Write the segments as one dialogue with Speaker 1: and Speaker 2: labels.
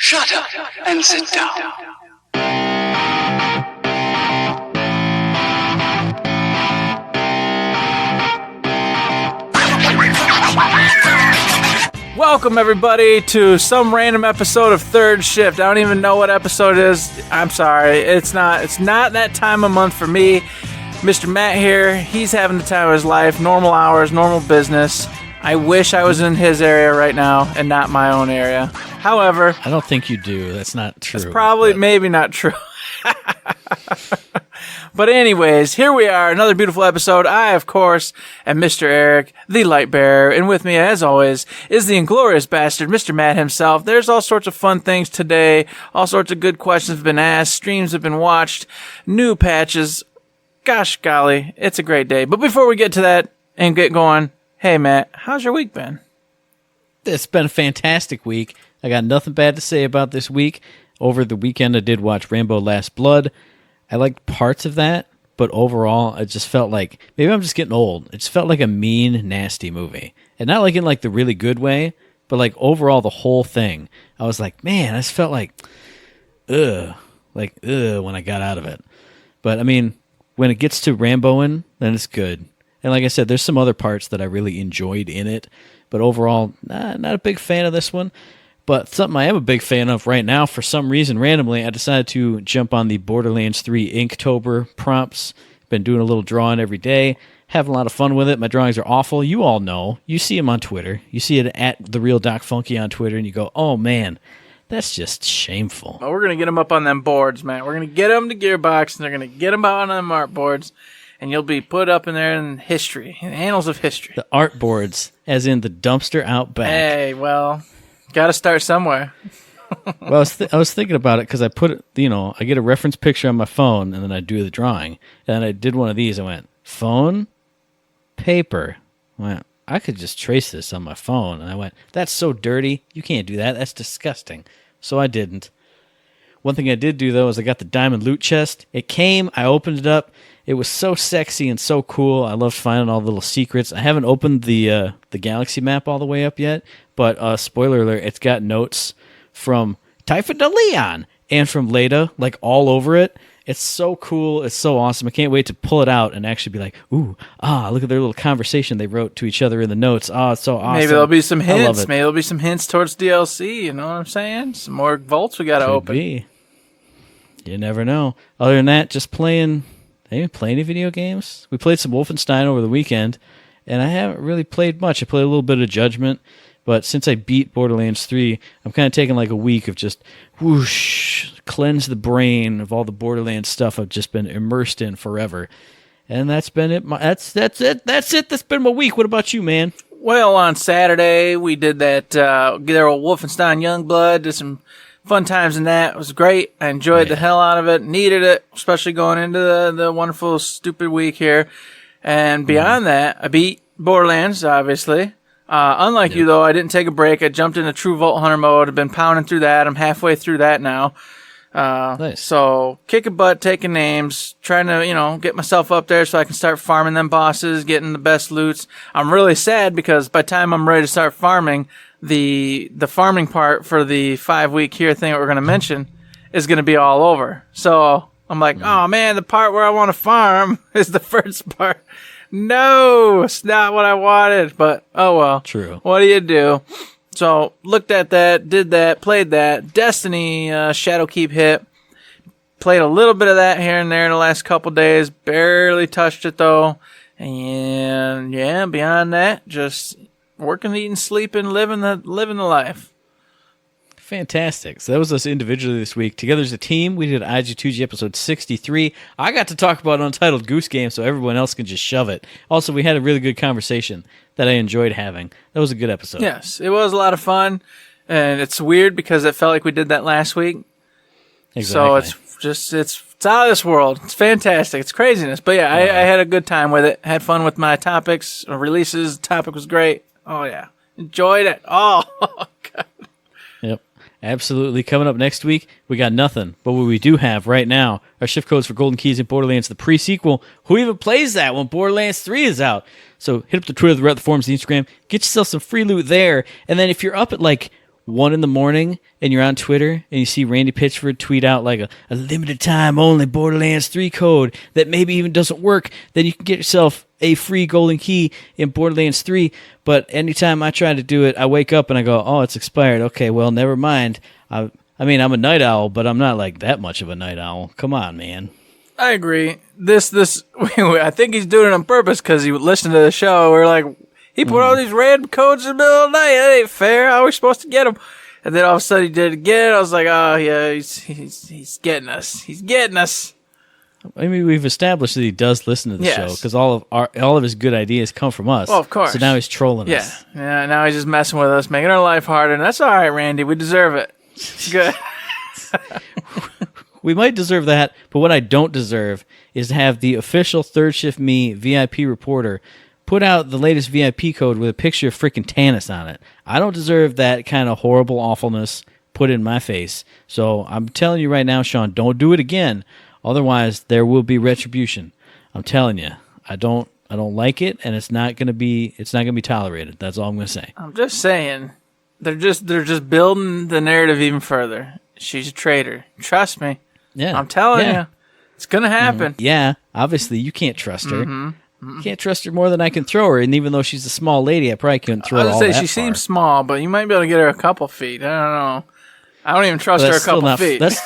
Speaker 1: Shut up and sit down.
Speaker 2: Welcome, everybody, to some random episode of Third Shift. I don't even know what episode it is. I'm sorry. It's not that time of month for me. Mr. Matt here. He's having the time of his life. Normal hours, normal business. I wish I was in his area right now and not my own area. However,
Speaker 3: I don't think you do. That's not true.
Speaker 2: It's probably maybe not true. But anyways, here we are, another beautiful episode. I, of course, am Mr. Eric, the light bearer, and with me, as always, is the inglorious bastard, Mr. Matt himself. There's all sorts of fun things today. All sorts of good questions have been asked. Streams have been watched. New patches. Gosh golly, it's a great day. But before we get to that and get going, hey, Matt, how's your week been?
Speaker 3: It's been a fantastic week. I got nothing bad to say about this week. Over the weekend, I did watch Rambo Last Blood. I liked parts of that, but overall, it just felt like, maybe I'm just getting old. It just felt like a mean, nasty movie. And not like in like the really good way, but like overall, the whole thing. I was like, man, I just felt like, ugh, when I got out of it. But I mean, when it gets to Ramboing, then it's good. And like I said, there's some other parts that I really enjoyed in it, but overall, not a big fan of this one. But something I am a big fan of right now, for some reason, randomly, I decided to jump on the Borderlands 3 Inktober prompts. Been doing a little drawing every day, having a lot of fun with it. My drawings are awful. You all know. You see them on Twitter. You see it at TheRealDocFunky on Twitter, and you go, oh, man, that's just shameful.
Speaker 2: Well, we're going to get them up on them boards, man. We're going to get them to Gearbox, and they're going to get them out on them art boards, and you'll be put up in there in history, in the annals of history.
Speaker 3: The art boards, as in the dumpster out back.
Speaker 2: Hey, well, got to start somewhere.
Speaker 3: Well, I was thinking about it because I put it, I get a reference picture on my phone and then I do the drawing. And I did one of these. I went, phone, paper. I went, I could just trace this on my phone. And I went, that's so dirty. You can't do that. That's disgusting. So I didn't. One thing I did do, though, is I got the diamond loot chest. It came. I opened it up. It was so sexy and so cool. I loved finding all the little secrets. I haven't opened the galaxy map all the way up yet, but spoiler alert, it's got notes from Typhon de Leon and from Leda, like all over it. It's so cool. It's so awesome. I can't wait to pull it out and actually be like, ooh, look at their little conversation they wrote to each other in the notes. Oh, it's so awesome.
Speaker 2: Maybe there'll be some hints. Maybe there'll be some hints towards DLC. You know what I'm saying? Some more vaults we got to open.
Speaker 3: Be. You never know. Other than that, just playing. I didn't play any video games. We played some Wolfenstein over the weekend, and I haven't really played much. I played a little bit of Judgment, but since I beat Borderlands 3, I'm kind of taking like a week of just whoosh, cleanse the brain of all the Borderlands stuff I've just been immersed in forever. And that's been it. That's it. That's been my week. What about you, man?
Speaker 2: Well, on Saturday, we did that good old Wolfenstein Youngblood, did some fun times in that. It was great. I enjoyed the hell out of it. Needed it, especially going into the wonderful, stupid week here. And beyond that, I beat Borderlands, obviously. Unlike you, though, I didn't take a break. I jumped into True Vault Hunter mode. I've been pounding through that. I'm halfway through that now.
Speaker 3: Nice.
Speaker 2: So, kicking butt, taking names, trying to, get myself up there so I can start farming them bosses, getting the best loots. I'm really sad because by the time I'm ready to start farming, the farming part for the 5-week here thing that we're going to mention is going to be all over. So, I'm like, oh man, the part where I want to farm is the first part. No, it's not what I wanted, but oh well.
Speaker 3: True.
Speaker 2: What do you do? So, looked at that, did that, played that. Destiny, Shadowkeep hit. Played a little bit of that here and there in the last couple days. Barely touched it though. And yeah, beyond that, just working, eating, sleeping, living the life.
Speaker 3: Fantastic. So that was us individually this week. Together as a team, we did IG2G episode 63. I got to talk about Untitled Goose Game so everyone else can just shove it. Also, we had a really good conversation that I enjoyed having. That was a good episode.
Speaker 2: Yes, it was a lot of fun. And it's weird because it felt like we did that last week.
Speaker 3: Exactly.
Speaker 2: So it's out of this world. It's fantastic. It's craziness. But yeah, I had a good time with it. Had fun with my topics, releases. The topic was great. Oh yeah. Enjoyed it. Oh, God.
Speaker 3: Yep. Absolutely. Coming up next week, we got nothing. But what we do have right now are shift codes for Golden Keys and Borderlands, the pre-sequel. Who even plays that when Borderlands 3 is out? So hit up the Twitter, the Reddit, the forums, the Instagram. Get yourself some free loot there. And then if you're up at like 1 in the morning and you're on Twitter and you see Randy Pitchford tweet out like a limited time only Borderlands 3 code that maybe even doesn't work, then you can get yourself a free golden key in Borderlands 3. But anytime I try to do it, I wake up and I go, oh, it's expired. Okay, well, never mind. I mean, I'm a night owl, but I'm not like that much of a night owl. Come on, man.
Speaker 2: I agree. I think he's doing it on purpose because he listened to the show. We're like, he put all these random codes in the middle of the night. That ain't fair. How are we supposed to get them? And then all of a sudden he did it again. I was like, oh yeah, he's getting us. He's getting us.
Speaker 3: I mean, we've established that he does listen to the show because all of his good ideas come from us.
Speaker 2: Well, of course.
Speaker 3: So now he's trolling us.
Speaker 2: Yeah. Now he's just messing with us, making our life harder. And that's all right, Randy. We deserve it. Good.
Speaker 3: We might deserve that, but what I don't deserve is to have the official Third Shift Me VIP reporter put out the latest VIP code with a picture of freaking Tannis on it. I don't deserve that kind of horrible awfulness put in my face. So I'm telling you right now, Sean, don't do it again. Otherwise, there will be retribution. I'm telling you, I don't like it, and it's not gonna be tolerated. That's all I'm gonna say.
Speaker 2: I'm just saying, they're just building the narrative even further. She's a traitor. Trust me.
Speaker 3: Yeah,
Speaker 2: I'm telling you, it's gonna happen.
Speaker 3: Mm-hmm. Yeah, obviously you can't trust her. You can't trust her more than I can throw her, and even though she's a small lady, I probably couldn't throw her all that far.
Speaker 2: She seems small, but you might be able to get her a couple feet. I don't know. I don't even trust her a couple feet.
Speaker 3: That's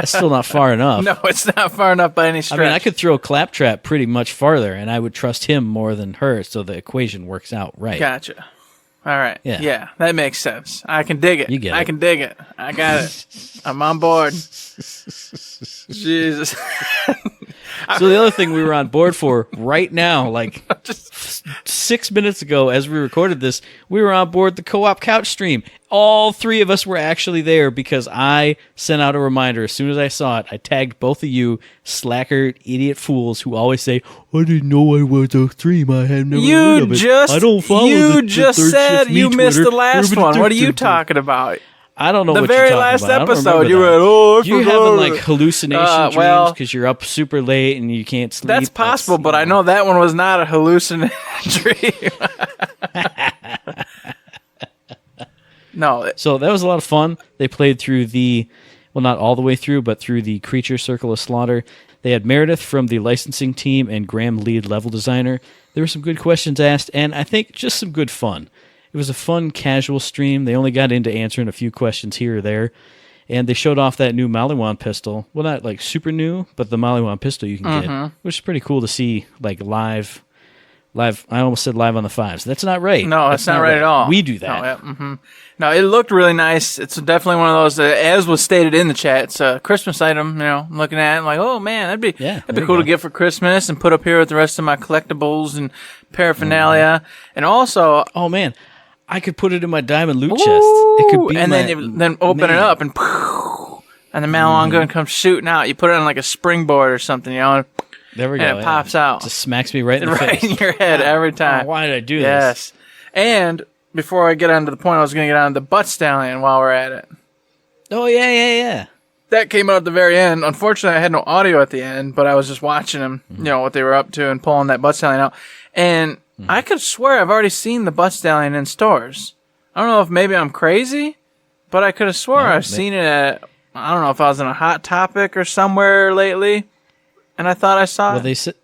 Speaker 3: still not far enough.
Speaker 2: No, it's not far enough by any stretch.
Speaker 3: I mean, I could throw Claptrap pretty much farther, and I would trust him more than her, so the equation works out right.
Speaker 2: Gotcha. All right.
Speaker 3: Yeah,
Speaker 2: that makes sense. I can dig it.
Speaker 3: You get it.
Speaker 2: I can dig it. I got it. I'm on board. Jesus.
Speaker 3: So the other thing we were on board for right now, like 6 minutes ago as we recorded this, we were on board the co-op couch stream. All three of us were actually there because I sent out a reminder as soon as I saw it. I tagged both of you slacker idiot fools who always say, I didn't know I was a stream. I had never heard of it. I don't follow
Speaker 2: You just said you missed the last one. What are you talking about?
Speaker 3: I don't know
Speaker 2: the
Speaker 3: what
Speaker 2: very
Speaker 3: you're
Speaker 2: last
Speaker 3: talking about.
Speaker 2: episode. You went, I
Speaker 3: You're
Speaker 2: forgot.
Speaker 3: having like hallucination dreams because you're up super late and you can't sleep.
Speaker 2: That's possible, but I know that one was not a hallucination dream. No.
Speaker 3: So that was a lot of fun. They played through not all the way through, but through the Creature Circle of Slaughter. They had Meredith from the licensing team and Graham, lead level designer. There were some good questions asked, and I think just some good fun. It was a fun, casual stream. They only got into answering a few questions here or there. And they showed off that new Maliwan pistol. Well, not like super new, but the Maliwan pistol you can get, which is pretty cool to see like live. I almost said live on the fives. That's not right.
Speaker 2: No, that's not right at all.
Speaker 3: We do that.
Speaker 2: No, it looked really nice. It's definitely one of those, as was stated in the chat, it's a Christmas item, I'm looking at it, I'm like, oh man, that'd be cool to get for Christmas and put up here with the rest of my collectibles and paraphernalia. And also...
Speaker 3: Oh man, I could put it in my diamond loot chest. It could be
Speaker 2: and then open it up and the Malon gun comes shooting out. You put it on like a springboard or something,
Speaker 3: There we go.
Speaker 2: And it pops out.
Speaker 3: Just smacks me right in the face.
Speaker 2: Right in your head every time.
Speaker 3: Why did I do this?
Speaker 2: Yes. And before I get on to the point, I was going to get on the butt stallion while we're at it.
Speaker 3: Oh, yeah.
Speaker 2: That came out at the very end. Unfortunately, I had no audio at the end, but I was just watching them, what they were up to and pulling that butt stallion out. And I could swear I've already seen the butt stallion in stores. I don't know if maybe I'm crazy, but I could have swore I've seen it at, I don't know if I was in a Hot Topic or somewhere lately, and I thought I saw it.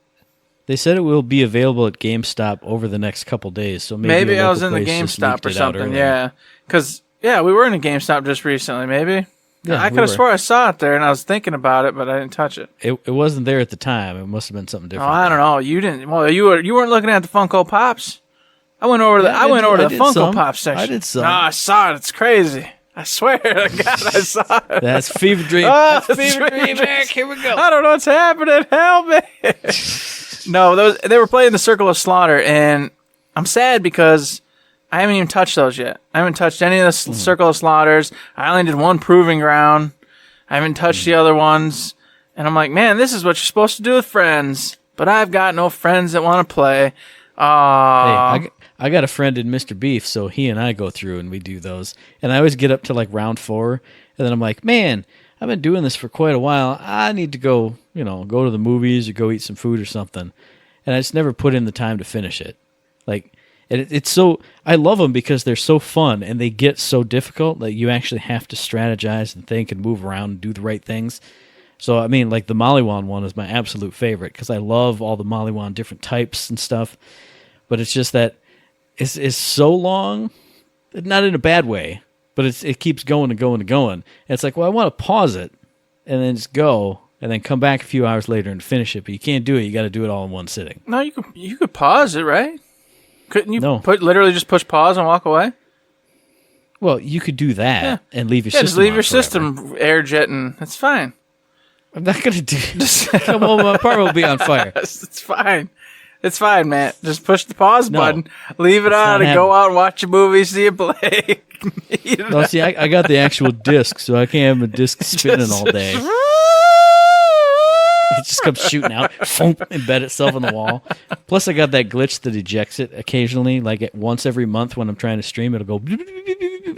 Speaker 3: They said it will be available at GameStop over the next couple days. So maybe
Speaker 2: I was in the GameStop or something. Yeah, because we were in a GameStop just recently. Maybe I could have swore I saw it there, and I was thinking about it, but I didn't touch it.
Speaker 3: It wasn't there at the time. It must have been something different.
Speaker 2: Oh, I don't know. You didn't. Well, you weren't looking at the Funko Pops. I went over to the Funko Pop section.
Speaker 3: I did some.
Speaker 2: No, I saw it. It's crazy. I swear to God, I saw it.
Speaker 3: That's Fever Dream.
Speaker 2: Oh,
Speaker 3: That's Fever Dream. Here we go.
Speaker 2: I don't know what's happening. Help me. No, they were playing the Circle of Slaughter, and I'm sad because I haven't even touched those yet. I haven't touched any of the Circle of Slaughters. I only did one Proving Ground. I haven't touched the other ones. And I'm like, man, this is what you're supposed to do with friends. But I've got no friends that want to play.
Speaker 3: Hey, I got a friend in Mr. Beef, so he and I go through and we do those. And I always get up to like round 4, and then I'm like, man, I've been doing this for quite a while. I need to go, go to the movies or go eat some food or something. And I just never put in the time to finish it. Like, And it's so, I love them because they're so fun and they get so difficult that you actually have to strategize and think and move around and do the right things. So, I mean, like the Maliwan one is my absolute favorite because I love all the Maliwan different types and stuff. But it's just that it's so long, not in a bad way, but it keeps going and going and going. And it's like, well, I want to pause it and then just go and then come back a few hours later and finish it. But you can't do it. You got to do it all in one sitting.
Speaker 2: No, you could pause it, right? Couldn't you
Speaker 3: literally
Speaker 2: just push pause and walk away?
Speaker 3: Well, you could do that and leave your system.
Speaker 2: Just leave your
Speaker 3: forever.
Speaker 2: system air jetting. That's fine.
Speaker 3: I'm not gonna do. Come on, my apartment will be on fire.
Speaker 2: It's fine. It's fine, man. Just push the pause button, leave it
Speaker 3: it's
Speaker 2: on,
Speaker 3: not
Speaker 2: and go out and watch a movie, see it play.
Speaker 3: No, see, I got the actual disc, so I can't have a disc spinning all day. It just comes shooting out, embed itself in the wall. Plus, I got that glitch that ejects it occasionally, like once every month when I'm trying to stream, it'll go,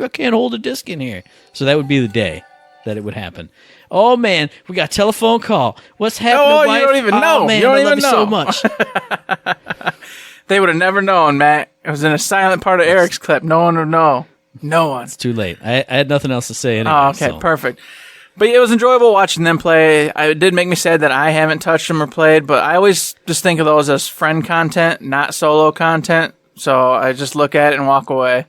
Speaker 3: I can't hold a disc in here. So that would be the day that it would happen. Oh, man, we got a telephone call. What's happening, wife?
Speaker 2: You don't even know.
Speaker 3: Oh, man,
Speaker 2: you don't
Speaker 3: I
Speaker 2: even
Speaker 3: love
Speaker 2: know.
Speaker 3: you so much.
Speaker 2: They would have never known, Matt. It was in a silent part of Eric's clip. No one would know. No one.
Speaker 3: It's too late. I had nothing else to say anyway.
Speaker 2: Oh, okay, perfect. But it was enjoyable watching them play. It did make me sad that I haven't touched them or played, but I always just think of those as friend content, not solo content. So I just look at it and walk away.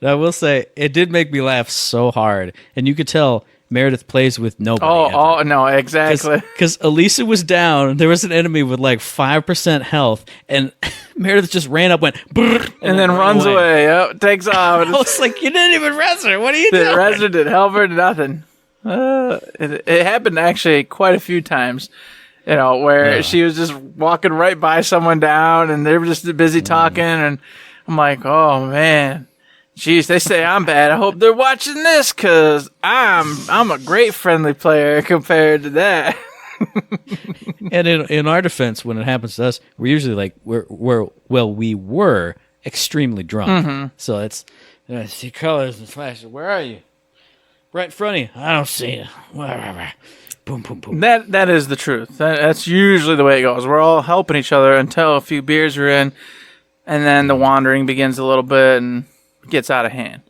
Speaker 3: Now, I will say, it did make me laugh so hard. And you could tell Meredith plays with nobody.
Speaker 2: Oh, no, exactly.
Speaker 3: Because Elisa was down, there was an enemy with like 5% health, and Meredith just ran up, went,
Speaker 2: and then runs away. Yep, takes off.
Speaker 3: I was like, you didn't even res her. What are you doing?
Speaker 2: Didn't res her, didn't help her, nothing. It happened actually quite a few times, where she was just walking right by someone down, and they were just busy talking, and I'm like, oh man, jeez, they say I'm bad. I hope they're watching this because I'm a great friendly player compared to that.
Speaker 3: And in our defense, when it happens to us, we're usually like we were extremely drunk, so it's I see colors and flashes. Where are you? Right in front of you. I don't see you. Boom, boom, boom.
Speaker 2: That is the truth. That's usually the way it goes. We're all helping each other until a few beers are in, and then the wandering begins a little bit and gets out of hand.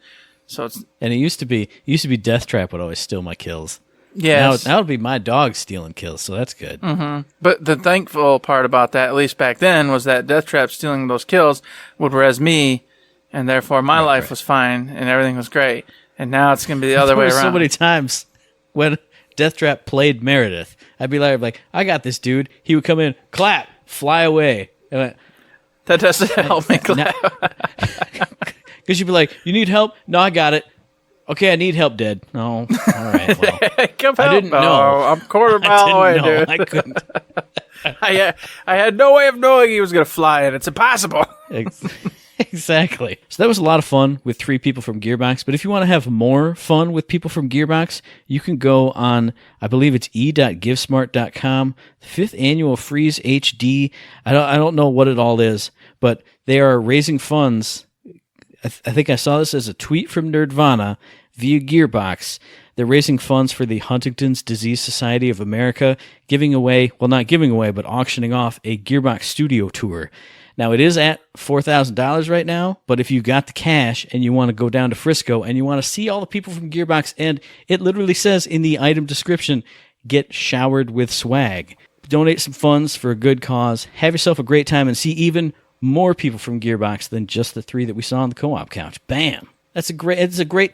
Speaker 2: So
Speaker 3: it used to be Death Trap would always steal my kills.
Speaker 2: Yeah.
Speaker 3: Now it'll be my dog stealing kills, so that's good.
Speaker 2: Mm-hmm. But the thankful part about that, at least back then, was that Death Trap stealing those kills would res me, and therefore my life was fine and everything was great. And now it's going to be the other way around.
Speaker 3: So many times when Death Trap played Meredith, I'd be like, I got this dude. He would come in, clap, fly away. And
Speaker 2: that doesn't help me clap.
Speaker 3: Because you'd be like, you need help? No, I got it. Okay, I need help, Dead. No, all right. Well,
Speaker 2: come help.
Speaker 3: I didn't know.
Speaker 2: I'm a quarter mile away, dude.
Speaker 3: I couldn't.
Speaker 2: I had no way of knowing he was going to fly in. It's impossible.
Speaker 3: Exactly. So that was a lot of fun with 3 people from Gearbox. But if you want to have more fun with people from Gearbox, you can go on, I believe it's e.givesmart.com, 5th annual Freeze HD. I don't know what it all is, but they are raising funds. I think I saw this as a tweet from Nerdvana via Gearbox. They're raising funds for the Huntington's Disease Society of America, giving away, well, not giving away, but auctioning off a Gearbox studio tour. Now, it is at $4,000 right now, but if you got the cash and you want to go down to Frisco and you want to see all the people from Gearbox, and it literally says in the item description, get showered with swag. Donate some funds for a good cause. Have yourself a great time and see even more people from Gearbox than just the 3 that we saw on the co-op couch. Bam! It's a great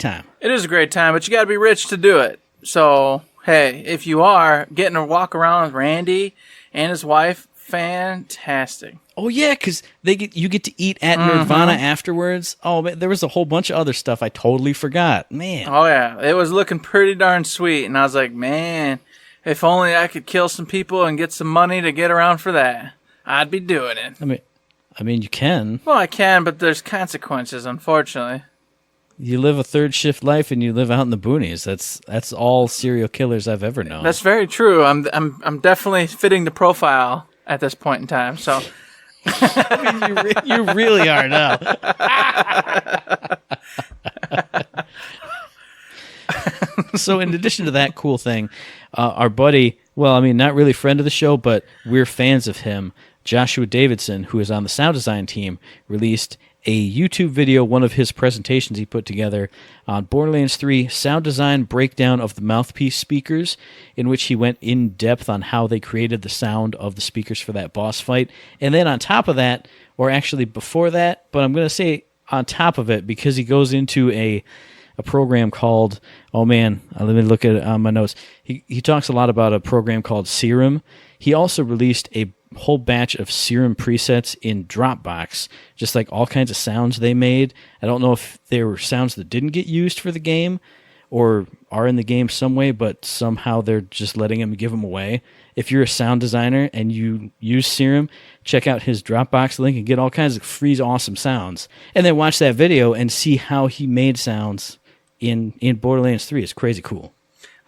Speaker 3: time.
Speaker 2: It is a great time, but you got to be rich to do it. So, hey, if you are getting to walk around with Randy and his wife, fantastic.
Speaker 3: Oh yeah, because you get to eat at Nirvana afterwards. Oh man, there was a whole bunch of other stuff I totally forgot. Man.
Speaker 2: Oh yeah, it was looking pretty darn sweet, and I was like, man, if only I could kill some people and get some money to get around for that, I'd be doing it.
Speaker 3: I mean, you can.
Speaker 2: Well, I can, but there's consequences, unfortunately.
Speaker 3: You live a third shift life and you live out in the boonies. That's all serial killers I've ever known.
Speaker 2: That's very true. I'm definitely fitting the profile at this point in time. So.
Speaker 3: I mean, you really are now. So in addition to that cool thing, our buddy, well, I mean, not really friend of the show, but we're fans of him, Joshua Davidson, who is on the sound design team, released a YouTube video, one of his presentations he put together on Borderlands 3 sound design breakdown of the mouthpiece speakers, in which he went in depth on how they created the sound of the speakers for that boss fight. And then on top of that, or actually before that, but I'm going to say on top of it, because he goes into a program called, let me look at it on my notes. He talks a lot about a program called Serum. He also released a whole batch of Serum presets in Dropbox, just like all kinds of sounds they made. I don't know if they were sounds that didn't get used for the game or are in the game some way, but somehow they're just letting him give them away. If you're a sound designer and you use Serum, check out his Dropbox link and get all kinds of free awesome sounds. And then watch that video and see how he made sounds in Borderlands 3. It's crazy cool.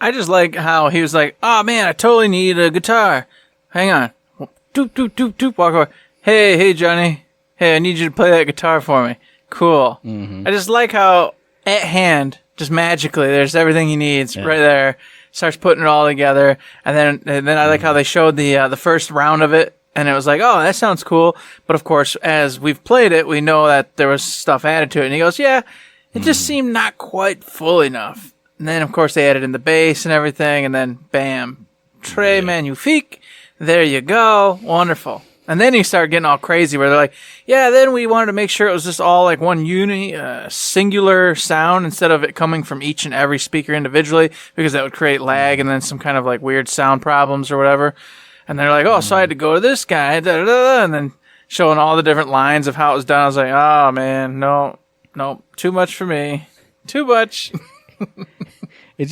Speaker 2: I just like how he was like, oh man, I totally need a guitar. Hang on. Doop, doop, doop, doop. Walk over. Hey, Johnny. Hey, I need you to play that guitar for me. Cool. Mm-hmm. I just like how at hand, just magically, there's everything he needs right there. Starts putting it all together. And then I like how they showed the first round of it. And it was like, oh, that sounds cool. But of course, as we've played it, we know that there was stuff added to it. And he goes, yeah, it just seemed not quite full enough. And then, of course, they added in the bass and everything. And then, bam, Très magnifique. There you go. Wonderful. And then you start getting all crazy where they're like, yeah, then we wanted to make sure it was just all like one singular sound instead of it coming from each and every speaker individually, because that would create lag and then some kind of like weird sound problems or whatever. And they're like, oh, so I had to go to this guy, and then showing all the different lines of how it was done. I was like, oh, man, no, too much for me. Too much.
Speaker 3: It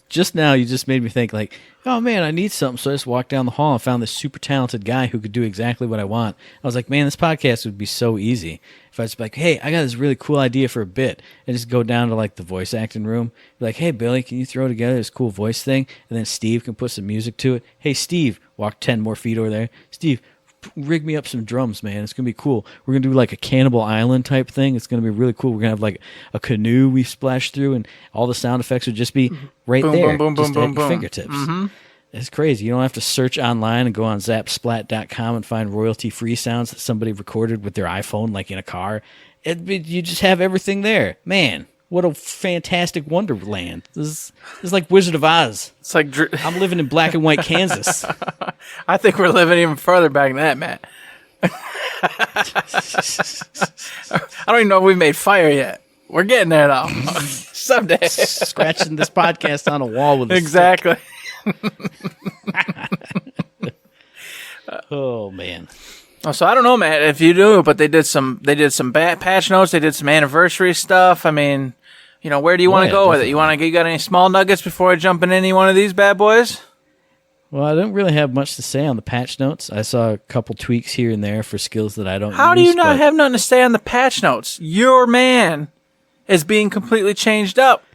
Speaker 3: just now you just made me think like, oh man, I need something. So I just walked down the hall and found this super talented guy who could do exactly what I want. I was like, man, this podcast would be so easy if I was like, hey, I got this really cool idea for a bit, and just go down to like the voice acting room, be like, hey Billy, can you throw together this cool voice thing? And then Steve can put some music to it. Hey Steve, walk 10 more feet over there. Steve, rig me up some drums, man. It's gonna be cool. We're gonna do like a Cannibal Island type thing. It's gonna be really cool. We're gonna have like a canoe we splash through, and all the sound effects would just be right
Speaker 2: boom,
Speaker 3: there,
Speaker 2: boom, boom,
Speaker 3: just
Speaker 2: boom,
Speaker 3: at
Speaker 2: boom,
Speaker 3: your
Speaker 2: boom.
Speaker 3: fingertips.
Speaker 2: Mm-hmm.
Speaker 3: It's crazy. You don't have to search online and go on zapsplat.com and find royalty-free sounds that somebody recorded with their iPhone, like in a car. You just have everything there, man. What a fantastic wonderland. This is like Wizard of Oz.
Speaker 2: It's like
Speaker 3: I'm living in black and white Kansas.
Speaker 2: I think we're living even further back than that, Matt. I don't even know if we've made fire yet. We're getting there though. Someday.
Speaker 3: Scratching this podcast on a wall with a
Speaker 2: exactly.
Speaker 3: Oh man.
Speaker 2: Oh, so I don't know, Matt, if you do, but they did some patch notes, they did some anniversary stuff. I mean, where do you want to go with it? You got any small nuggets before I jump in any one of these bad boys?
Speaker 3: Well, I don't really have much to say on the patch notes. I saw a couple tweaks here and there for skills that I don't use.
Speaker 2: How do you not have nothing to say on the patch notes? Your man is being completely changed up.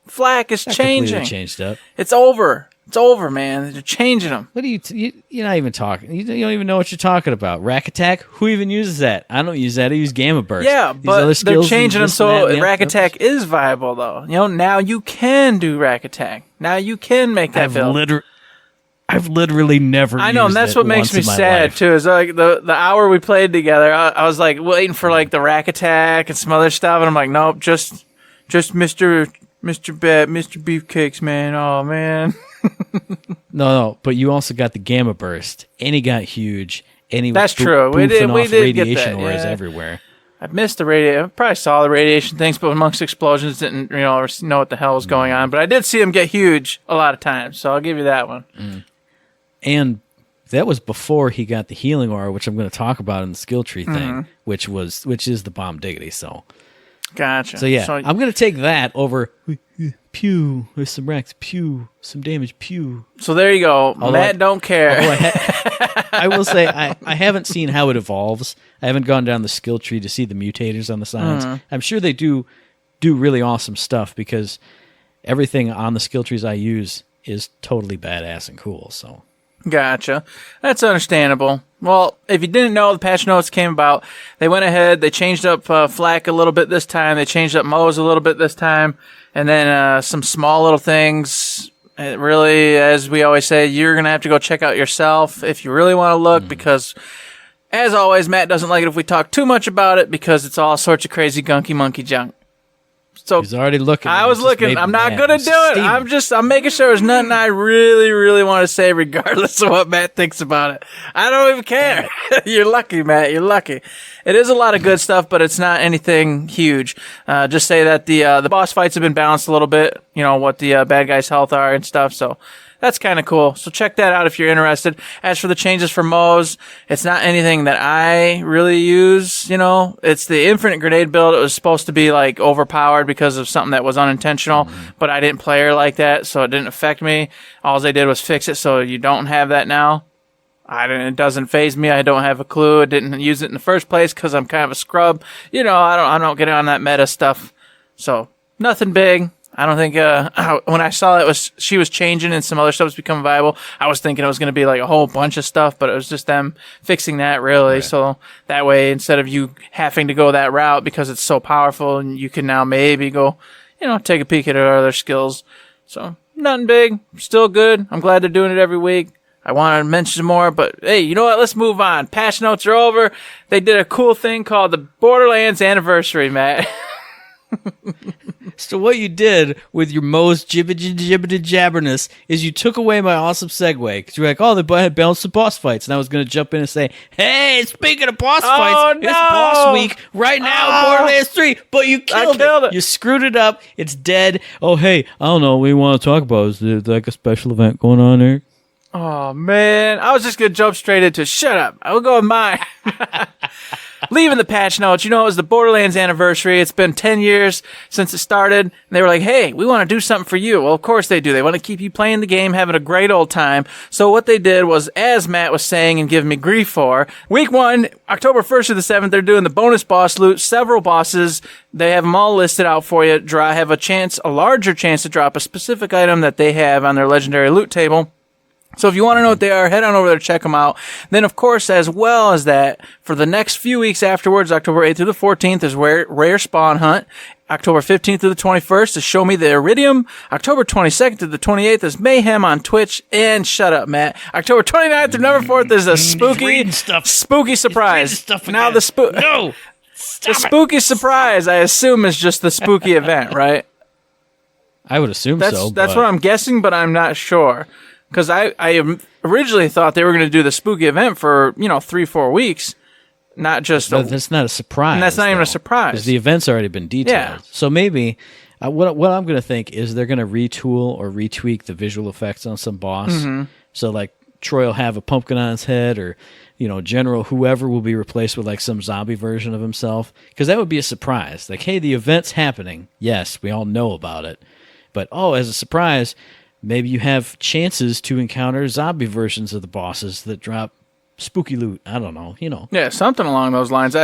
Speaker 2: Flack is changing.
Speaker 3: Completely changed up.
Speaker 2: It's over. It's over, man. They're changing them.
Speaker 3: What are you're not even talking. You don't even know what you're talking about. Rack Attack? Who even uses that? I don't use that. I use Gamma Burst.
Speaker 2: Yeah, but they're changing them so Rack Attack is viable, though. Now you can do Rack Attack. Now you can make that build.
Speaker 3: I've literally never.
Speaker 2: I know, and that's what makes me sad too. Is like the hour we played together, I was like waiting for like the Rack Attack and some other stuff, and I'm like, nope, just Mr. Beefcakes, man. Oh man.
Speaker 3: No, but you also got the Gamma Burst, and he got huge, and he
Speaker 2: that's
Speaker 3: was
Speaker 2: true. We did
Speaker 3: radiation
Speaker 2: get that,
Speaker 3: auras everywhere.
Speaker 2: I missed the radiation. I probably saw the radiation things, but amongst explosions, didn't know what the hell was going on. But I did see him get huge a lot of times, so I'll give you that one.
Speaker 3: Mm. And that was before he got the healing aura, which I'm going to talk about in the skill tree thing, which is the bomb diggity. So,
Speaker 2: gotcha.
Speaker 3: So yeah, I'm going to take that over. Pew, there's some wrecks. Pew, some damage. Pew.
Speaker 2: So there you go. Matt don't care.
Speaker 3: I will say I haven't seen how it evolves. I haven't gone down the skill tree to see the mutators on the sides. I'm sure they do really awesome stuff because everything on the skill trees I use is totally badass and cool. So.
Speaker 2: Gotcha. That's understandable. Well, if you didn't know, the patch notes came about. They went ahead, they changed up Flack a little bit this time. They changed up Moze a little bit this time. And then some small little things. Really, as we always say, you're going to have to go check out yourself if you really want to look, because As always, Matt doesn't like it if we talk too much about it because it's all sorts of crazy gunky monkey junk. So
Speaker 3: He's already looking.
Speaker 2: I was looking. I'm not going to do it. I'm making sure there's nothing I really, really want to say regardless of what Matt thinks about it. I don't even care. You're lucky, Matt. You're lucky. It is a lot of good stuff, but it's not anything huge. Just say that the boss fights have been balanced a little bit, what the bad guys' health are and stuff, so that's kind of cool. So check that out if you're interested. As for the changes for Moze, it's not anything that I really use, It's the infinite grenade build. It was supposed to be like overpowered because of something that was unintentional, but I didn't play her like that, so it didn't affect me. All they did was fix it so you don't have that now. It doesn't faze me. I don't have a clue. I didn't use it in the first place because I'm kind of a scrub. I don't get on that meta stuff. So nothing big. I don't think, when I saw she was changing and some other stuff was becoming viable, I was thinking it was going to be like a whole bunch of stuff, but it was just them fixing that really. Right. So that way, instead of you having to go that route because it's so powerful, and you can now maybe go, take a peek at her other skills. So nothing big, still good. I'm glad they're doing it every week. I want to mention more, but hey, you know what? Let's move on. Patch notes are over. They did a cool thing called the Borderlands anniversary, Matt.
Speaker 3: So what you did with your Moze jabberness is you took away my awesome segue because you were like, oh, they had balanced the boss fights, and I was going to jump in and say, hey, speaking of boss fights, it's boss week right now, Borderlands 3, but you killed it. You screwed it up. It's dead. Oh, hey, I don't know what we want to talk about. Is there like a special event going on there?
Speaker 2: Oh, man. I was just going to jump straight into shut up. I will go with mine. Leaving the patch notes, it was the Borderlands anniversary. It's been 10 years since it started. And they were like, hey, we want to do something for you. Well, of course they do. They want to keep you playing the game, having a great old time. So what they did was, as Matt was saying and giving me grief for, week 1, October 1st to the 7th, they're doing the bonus boss loot, several bosses. They have them all listed out for you. Have a larger chance to drop a specific item that they have on their legendary loot table. So if you want to know what they are, head on over there to check them out. Then, of course, as well as that, for the next few weeks afterwards, October 8th through the 14th is Rare Spawn Hunt. October 15th through the 21st is Show Me the Iridium. October 22nd through the 28th is Mayhem on Twitch. And shut up, Matt. October 29th through November 4th is a spooky surprise. Now the spooky surprise, I assume, is just the spooky event, right?
Speaker 3: I would assume so.
Speaker 2: That's what I'm guessing, but I'm not sure. Because I originally thought they were going to do the spooky event for, 3-4 weeks, not just...
Speaker 3: That's not a surprise.
Speaker 2: And that's not even a surprise.
Speaker 3: Because the event's already been detailed.
Speaker 2: Yeah.
Speaker 3: So maybe, what I'm going to think is they're going to retool or retweak the visual effects on some boss. Mm-hmm. So, like, Troy will have a pumpkin on his head, or, General whoever will be replaced with, like, some zombie version of himself. Because that would be a surprise. Like, hey, the event's happening. Yes, we all know about it. But, as a surprise... maybe you have chances to encounter zombie versions of the bosses that drop spooky loot. I don't know,
Speaker 2: Yeah, something along those lines.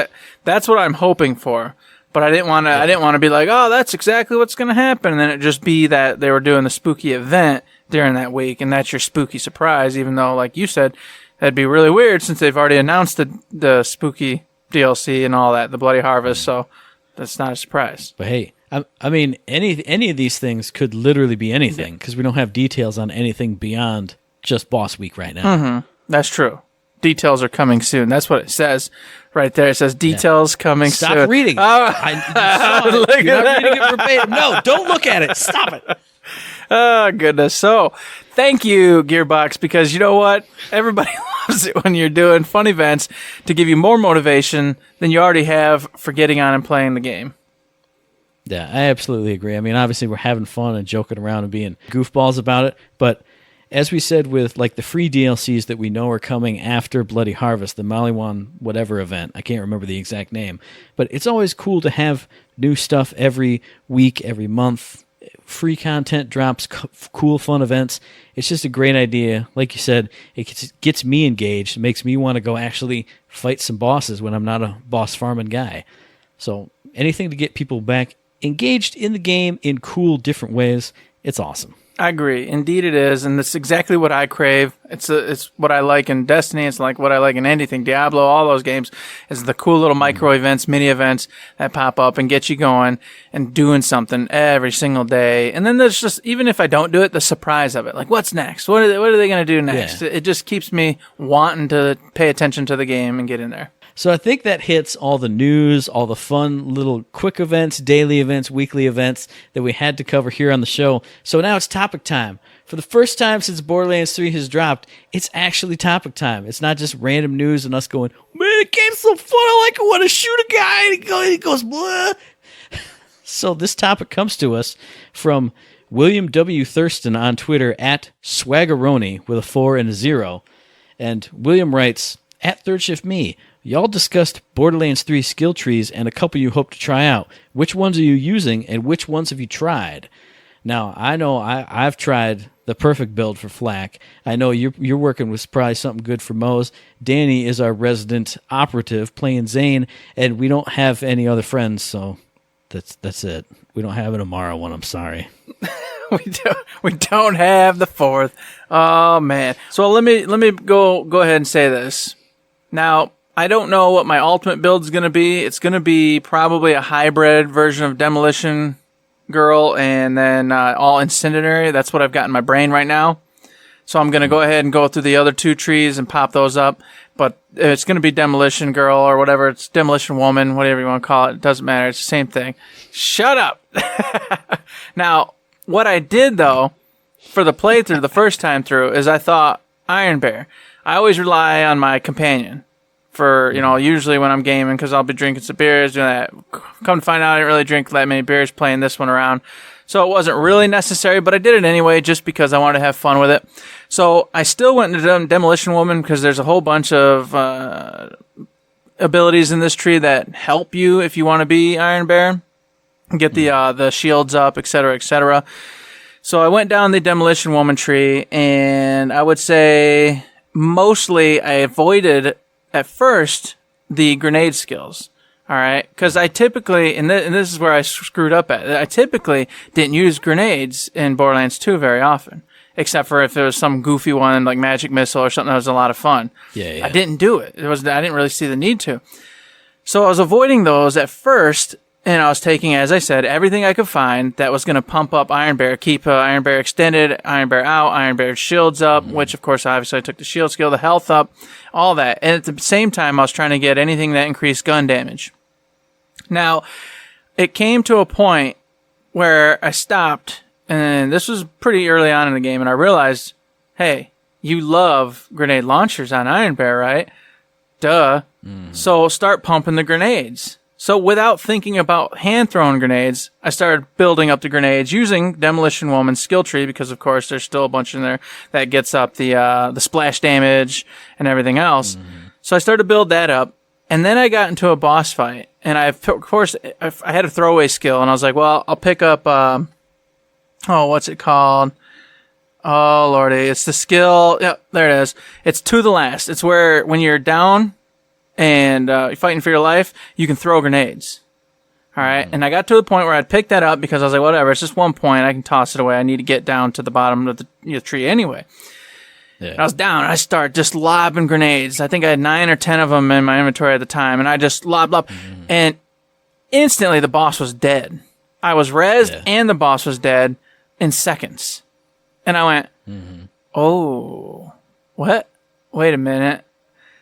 Speaker 2: That's what I'm hoping for. But I didn't want to be like, oh, that's exactly what's going to happen. And then it just be that they were doing the spooky event during that week, and that's your spooky surprise, even though, like you said, that'd be really weird since they've already announced the spooky DLC and all that, the Bloody Harvest, so that's not a surprise.
Speaker 3: But hey, I mean, any of these things could literally be anything because we don't have details on anything beyond just boss week right now.
Speaker 2: Mm-hmm. That's true. Details are coming soon. That's what it says right there. It says details coming soon.
Speaker 3: Stop reading.
Speaker 2: Oh,
Speaker 3: You're not reading it verbatim. No, don't look at it. Stop it.
Speaker 2: Oh, goodness. So, thank you, Gearbox, because you know what? Everybody loves it when you're doing fun events to give you more motivation than you already have for getting on and playing the game.
Speaker 3: Yeah, I absolutely agree. I mean, obviously we're having fun and joking around and being goofballs about it, but as we said with like the free DLCs that we know are coming after Bloody Harvest, the Maliwan whatever event, I can't remember the exact name, but it's always cool to have new stuff every week, every month, free content drops, cool, fun events. It's just a great idea. Like you said, it gets me engaged, makes me want to go actually fight some bosses when I'm not a boss farming guy. So anything to get people back engaged in the game in cool, different ways, it's awesome.
Speaker 2: I agree. Indeed it is, and that's exactly what I crave. It's what I like in Destiny. It's like what I like in anything. Diablo, all those games, is the cool little micro events, mini events that pop up and get you going and doing something every single day. And then there's just, even if I don't do it, the surprise of it. Like, what's next? What are they going to do next?
Speaker 3: Yeah.
Speaker 2: It just keeps me wanting to pay attention to the game and get in there.
Speaker 3: So I think that hits all the news, all the fun little quick events, daily events, weekly events that we had to cover here on the show. So now it's topic time. For the first time since Borderlands 3 has dropped, it's actually topic time. It's not just random news and us going, man, the game's so fun, I like it, I want to shoot a guy, and he goes, blah. So this topic comes to us from William W. Thurston on Twitter at Swaggeroni with a 4 and a 0. And William writes, at Third Shift Me, y'all discussed Borderlands 3 skill trees and a couple you hope to try out. Which ones are you using and which ones have you tried? Now, I know I've tried the perfect build for Flak. I know you're working with probably something good for Moze. Danny is our resident operative playing Zane, and we don't have any other friends, so that's it. We don't have an Amara one, I'm sorry.
Speaker 2: We don't have the fourth. Oh, man. So let me go ahead and say this. Now, I don't know what my ultimate build is going to be. It's going to be probably a hybrid version of Demolition Girl and then all Incendiary. That's what I've got in my brain right now. So I'm going to go ahead and go through the other two trees and pop those up. But it's going to be Demolition Girl or whatever. It's Demolition Woman, whatever you want to call it. It doesn't matter. It's the same thing. Shut up. Now, what I did, though, for the playthrough the first time through is I thought Iron Bear. I always rely on my companion for, usually when I'm gaming, because I'll be drinking some beers, doing that. Come to find out, I didn't really drink that many beers playing this one around. So it wasn't really necessary, but I did it anyway just because I wanted to have fun with it. So I still went into Demolition Woman because there's a whole bunch of abilities in this tree that help you if you want to be Iron Bear. Get the shields up, etc., etc. So I went down the Demolition Woman tree, and I would say mostly I avoided at first the grenade skills. All right, because I typically, and this is where I screwed up at, I typically didn't use grenades in Borderlands 2 very often, except for if there was some goofy one like Magic Missile or something that was a lot of fun.
Speaker 3: Yeah.
Speaker 2: I didn't do it. I didn't really see the need to. So I was avoiding those at first, and I was taking, as I said, everything I could find that was going to pump up Iron Bear, keep Iron Bear extended, Iron Bear out, Iron Bear shields up, which of course obviously I took the shield skill, the health up, all that. And at the same time, I was trying to get anything that increased gun damage. Now, it came to a point where I stopped, and this was pretty early on in the game, and I realized, hey, you love grenade launchers on Iron Bear, right? Duh. So start pumping the grenades. So without thinking about hand-thrown grenades, I started building up the grenades using Demolition Woman's skill tree because, of course, there's still a bunch in there that gets up the splash damage and everything else. So I started to build that up, and then I got into a boss fight, and I had a throwaway skill, and I was like, well, I'll pick up, what's it called? Oh, Lordy, it's the skill. Yep, there it is. It's To the Last. It's where when you're down and you're fighting for your life, you can throw grenades. All right, and I got to the point where I'd pick that up because I was like, whatever, it's just 1 point. I can toss it away. I need to get down to the bottom of the tree anyway. Yeah. And I was down, and I started just lobbing grenades. I think I had 9 or 10 of them in my inventory at the time, and I just lob. And instantly the boss was dead. I was rezzed, and the boss was dead in seconds. And I went, oh, what? Wait a minute.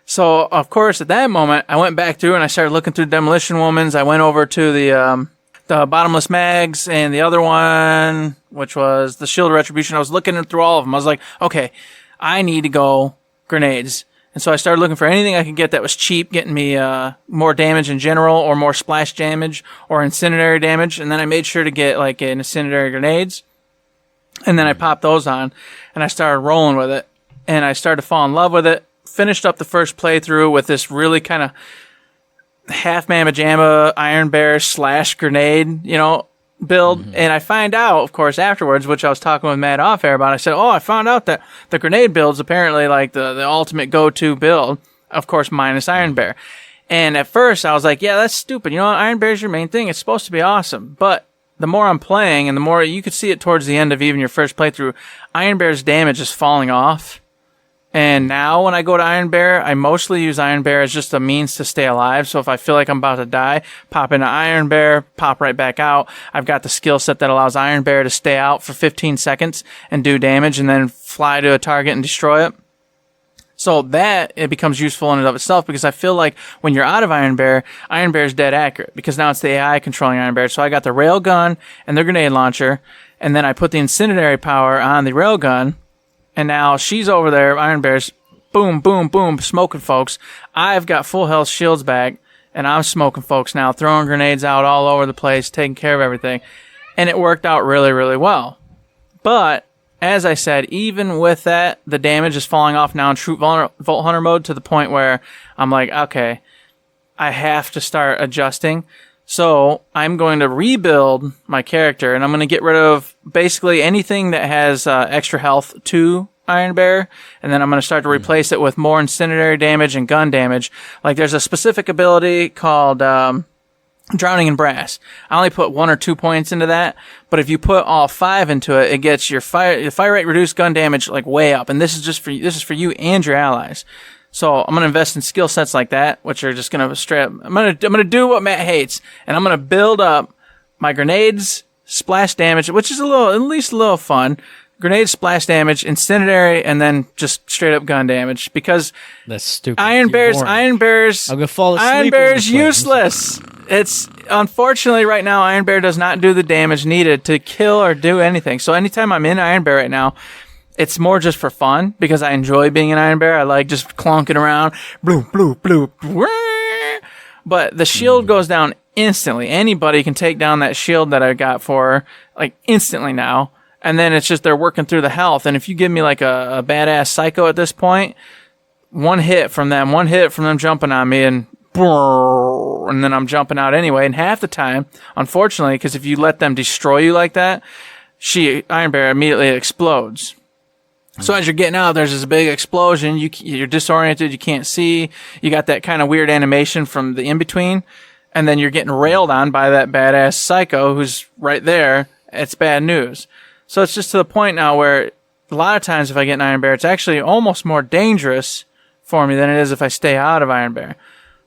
Speaker 2: So, of course, at that moment, I went back through and I started looking through Demolition Woman's. I went over to the Bottomless Mags and the other one, which was the Shield of Retribution. I was looking through all of them. I was like, okay, I need to go grenades. And so I started looking for anything I could get that was cheap, getting me more damage in general or more splash damage or incendiary damage. And then I made sure to get like an incendiary grenades. And then I popped those on and I started rolling with it. And I started to fall in love with it. Finished up the first playthrough with this really kind of half mamma jamma Iron Bear / grenade, build. And I find out, of course, afterwards, which I was talking with Matt off air about. I said, I found out that the grenade build's apparently like the ultimate go-to build, of course, minus Iron Bear. And at first I was like, yeah, that's stupid. Iron Bear's your main thing. It's supposed to be awesome. But the more I'm playing, and the more you could see it towards the end of even your first playthrough, Iron Bear's damage is falling off. And now when I go to Iron Bear, I mostly use Iron Bear as just a means to stay alive. So if I feel like I'm about to die, pop into Iron Bear, pop right back out. I've got the skill set that allows Iron Bear to stay out for 15 seconds and do damage and then fly to a target and destroy it. So that, it becomes useful in and of itself, because I feel like when you're out of Iron Bear is dead accurate, because now it's the AI controlling Iron Bear. So I got the rail gun and the grenade launcher, and then I put the incendiary power on the rail gun. And now she's over there, Iron Bear's, boom, boom, boom, smoking folks. I've got full health shields back, and I'm smoking folks now, throwing grenades out all over the place, taking care of everything. And it worked out really, really well. But, as I said, even with that, the damage is falling off now in true Vault Hunter mode to the point where I'm like, okay, I have to start adjusting. So I'm going to rebuild my character, and I'm going to get rid of basically anything that has extra health to Iron Bear, and then I'm going to start to replace it with more incendiary damage and gun damage. Like, there's a specific ability called Drowning in Brass. I only put 1 or 2 points into that, but if you put all 5 into it, it gets your fire rate reduced, gun damage like way up, and this is for you and your allies. So I'm going to invest in skill sets like that, which are just going to straight up, I'm going to do what Matt hates, and I'm going to build up my grenades, splash damage, which is at least a little fun. Grenade, splash damage, incendiary, and then just straight up gun damage, because
Speaker 3: that's stupid.
Speaker 2: Iron Bear's
Speaker 3: I'm gonna fall asleep.
Speaker 2: Iron Bear's useless. It's unfortunately right now Iron Bear does not do the damage needed to kill or do anything. So anytime I'm in Iron Bear right now, it's more just for fun, because I enjoy being an Iron Bear. I like just clonking around, bloop, bloop, bloop. But the shield goes down instantly. Anybody can take down that shield that I got for her, like, instantly now. And then it's just they're working through the health. And if you give me like a badass psycho at this point, one hit from them jumping on me, and then I'm jumping out anyway. And half the time, unfortunately, because if you let them destroy you like that, Iron Bear immediately explodes. So as you're getting out, there's this big explosion. You're disoriented. You can't see. You got that kind of weird animation from the in-between. And then you're getting railed on by that badass psycho who's right there. It's bad news. So it's just to the point now where a lot of times if I get an Iron Bear, it's actually almost more dangerous for me than it is if I stay out of Iron Bear.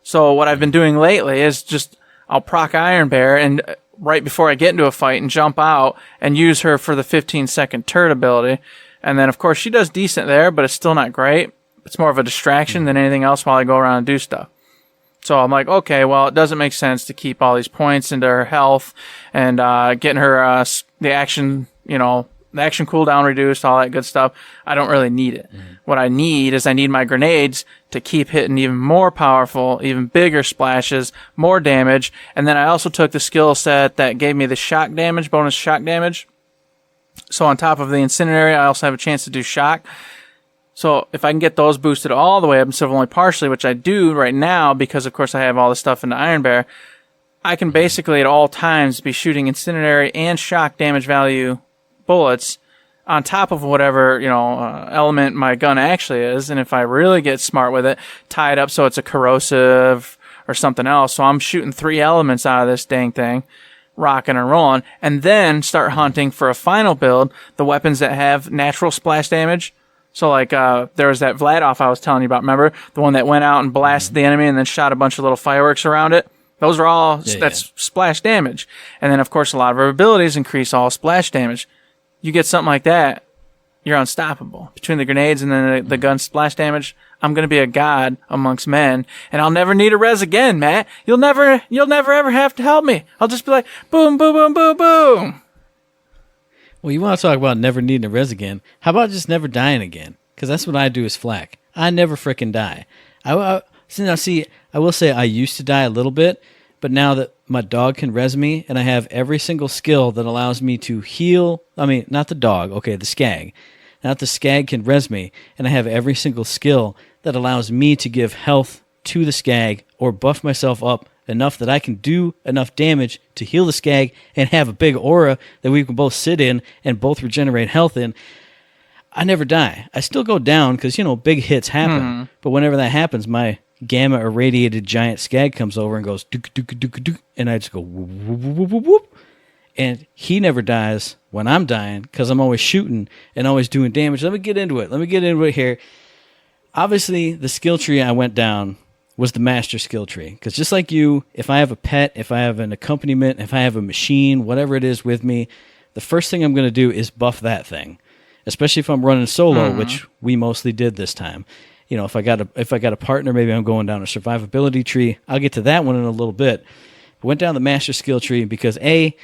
Speaker 2: So what I've been doing lately is just I'll proc Iron Bear and right before I get into a fight and jump out and use her for the 15-second turret ability. And then, of course, she does decent there, but it's still not great. It's more of a distraction than anything else while I go around and do stuff. So I'm like, okay, well, it doesn't make sense to keep all these points into her health and getting her the action cooldown reduced, all that good stuff. I don't really need it. What I need is my grenades to keep hitting even more powerful, even bigger splashes, more damage. And then I also took the skill set that gave me the shock damage, bonus shock damage. So on top of the incendiary, I also have a chance to do shock. So if I can get those boosted all the way up instead of only partially, which I do right now because, of course, I have all this stuff into Iron Bear, I can basically at all times be shooting incendiary and shock damage value bullets on top of whatever, element my gun actually is. And if I really get smart with it, tie it up so it's a corrosive or something else. So I'm shooting 3 elements out of this dang thing, rocking and rolling, and then start hunting for a final build, the weapons that have natural splash damage. So like, there was that Vladoff I was telling you about, remember? The one that went out and blasted the enemy and then shot a bunch of little fireworks around it. Those are all, that's splash damage. And then, of course, a lot of our abilities increase all splash damage. You get something like that, you're unstoppable. Between the grenades and then the gun splash damage, I'm going to be a god amongst men, and I'll never need a res again, Matt. You'll never ever have to help me. I'll just be like, boom, boom, boom, boom, boom.
Speaker 3: Well, you want to talk about never needing a res again? How about just never dying again? Because that's what I do as Flack. I never frickin' die. I will say I used to die a little bit, but now that my dog can res me, and I have every single skill that allows me to heal. I mean, not the dog. Okay, the skag. Not the skag can res me, and I have every single skill that allows me to give health to the skag or buff myself up enough that I can do enough damage to heal the skag and have a big aura that we can both sit in and both regenerate health in. I never die. I still go down because, big hits happen. But whenever that happens, my gamma irradiated giant skag comes over and goes, dook, dook, dook, dook, and I just go, whoop, whoop, whoop, whoop, whoop. And he never dies when I'm dying because I'm always shooting and always doing damage. Let me get into it here. Obviously, the skill tree I went down was the master skill tree. Because just like you, if I have a pet, if I have an accompaniment, if I have a machine, whatever it is with me, the first thing I'm going to do is buff that thing. Especially if I'm running solo, which we mostly did this time. You know, if I got a partner, maybe I'm going down a survivability tree. I'll get to that one in a little bit. Went down the master skill tree because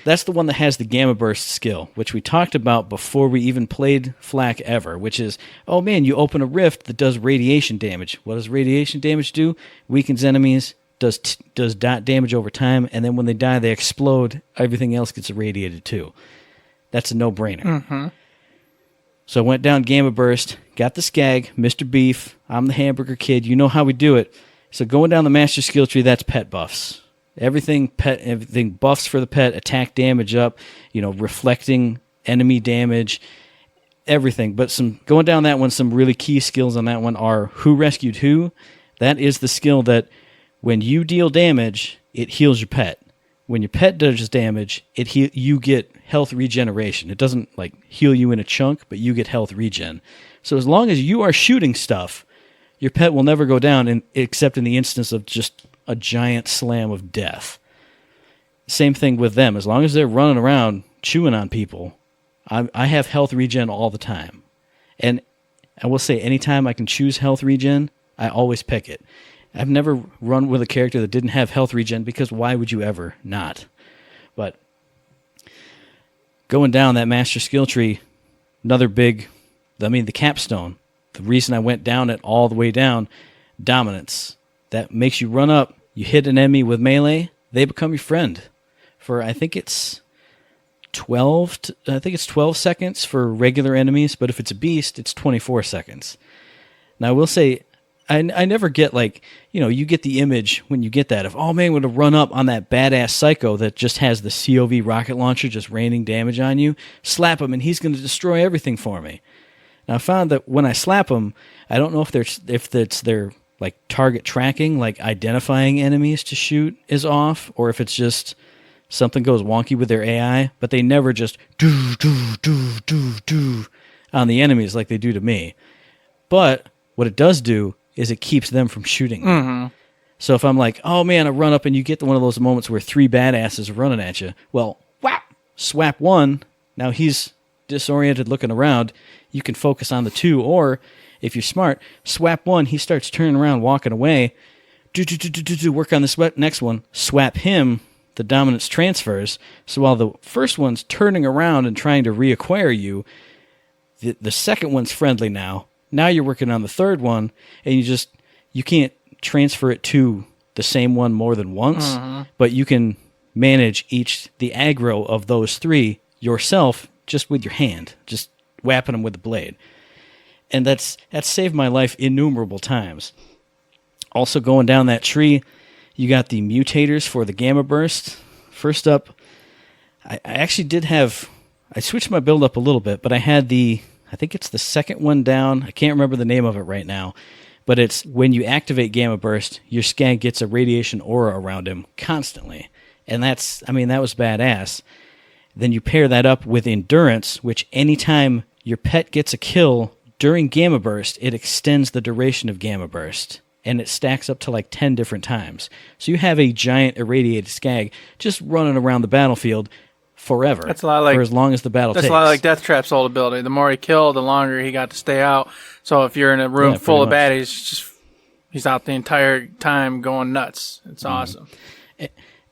Speaker 3: that's the one that has the gamma burst skill, which we talked about before we even played Flak ever, which is, oh man, you open a rift that does radiation damage. What does radiation damage do? Weakens enemies, does dot damage over time, and then when they die, they explode. Everything else gets irradiated too. That's a no-brainer. So I went down gamma burst, got the skag, Mr. Beef, I'm the hamburger kid, you know how we do it. So going down the master skill tree, that's pet buffs. Everything buffs for the pet, attack damage up, reflecting enemy damage, everything. But going down that one, some really key skills on that one are Who Rescued Who. That is the skill that when you deal damage, it heals your pet. When your pet does damage, you get health regeneration. It doesn't heal you in a chunk, but you get health regen. So as long as you are shooting stuff, your pet will never go down, except in the instance of just a giant slam of death. Same thing with them. As long as they're running around chewing on people, I have health regen all the time. And I will say, anytime I can choose health regen, I always pick it. I've never run with a character that didn't have health regen, because why would you ever not? But going down that master skill tree, the capstone, the reason I went down it all the way down, dominance. That makes you run up, you hit an enemy with melee, they become your friend. For I think it's 12 seconds for regular enemies, but if it's a beast, it's 24 seconds. Now I will say, I never get you get the image when you get that of, oh man, I'm going to run up on that badass psycho that just has the COV rocket launcher just raining damage on you, slap him and he's going to destroy everything for me. Now I found that when I slap him, I don't know if it's their target tracking, identifying enemies to shoot is off, or if it's just something goes wonky with their AI, but they never just do on the enemies like they do to me. But what it does do is it keeps them from shooting me. So if I'm oh man, I run up and you get one of those moments where three badasses are running at you, well, whap, swap one, now he's disoriented looking around, you can focus on the two, or if you're smart, swap one, he starts turning around, walking away, work on this next one, swap him, the dominance transfers, so while the first one's turning around and trying to reacquire you, the second one's friendly now you're working on the third one, and you can't transfer it to the same one more than once, but you can manage the aggro of those three yourself just with your hand, just whapping them with the blade. And that's saved my life innumerable times. Also going down that tree, you got the mutators for the gamma burst. First up, I actually I switched my build up a little bit, but I had I think it's the second one down. I can't remember the name of it right now, but it's when you activate gamma burst, your skag gets a radiation aura around him constantly. And that was badass. Then you pair that up with endurance, which anytime your pet gets a kill during gamma burst, it extends the duration of gamma burst, and it stacks up to 10 different times. So you have a giant irradiated skag just running around the battlefield forever.
Speaker 2: That's a lot
Speaker 3: for as long as the battle takes.
Speaker 2: That's a lot like Death Trap's old ability. The more he killed, the longer he got to stay out. So if you're in a room full of baddies, he's out the entire time going nuts. It's awesome.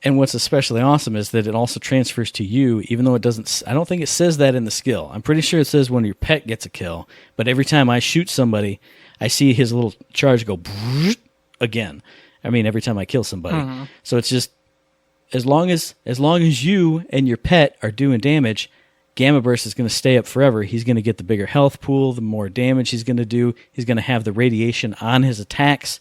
Speaker 3: And what's especially awesome is that it also transfers to you, even though it doesn't. I don't think it says that in the skill. I'm pretty sure it says when your pet gets a kill. But every time I shoot somebody, I see his little charge go again. Every time I kill somebody. So it's just as long as you and your pet are doing damage, Gamma Burst is going to stay up forever. He's going to get the bigger health pool, the more damage he's going to do. He's going to have the radiation on his attacks,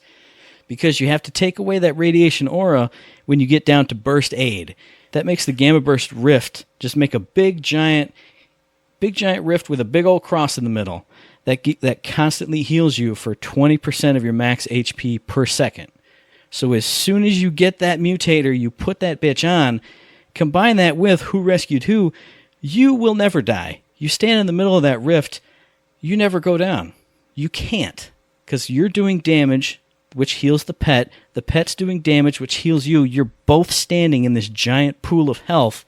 Speaker 3: because you have to take away that radiation aura when you get down to Burst Aid. That makes the Gamma Burst Rift just make a big giant rift with a big old cross in the middle that constantly heals you for 20% of your max HP per second. So as soon as you get that mutator, you put that bitch on, Combine that with Who Rescued Who, you will never die. You stand in the middle of that rift, you never go down. You can't, because you're doing damage, which heals the pet. The pet's doing damage, which heals you. You're both standing in this giant pool of health.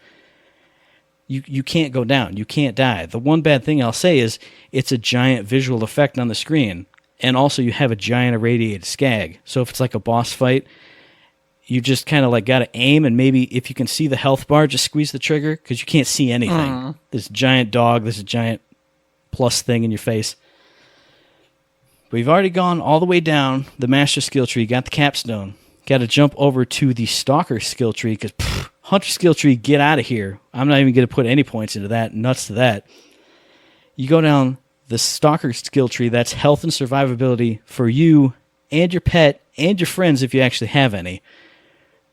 Speaker 3: You can't go down. You can't die. The one bad thing I'll say is it's a giant visual effect on the screen, and also you have a giant irradiated skag. So if it's like a boss fight, you just kind of like got to aim, and maybe if you can see the health bar, just squeeze the trigger, because you can't see anything. This giant dog, this giant plus thing in your face. But we've already gone all the way down the master skill tree, got the capstone. Got to jump over to the stalker skill tree, because hunter skill tree, get out of here. I'm not even going to put any points into that. Nuts to that. You go down the stalker skill tree, that's health and survivability for you and your pet and your friends if you actually have any.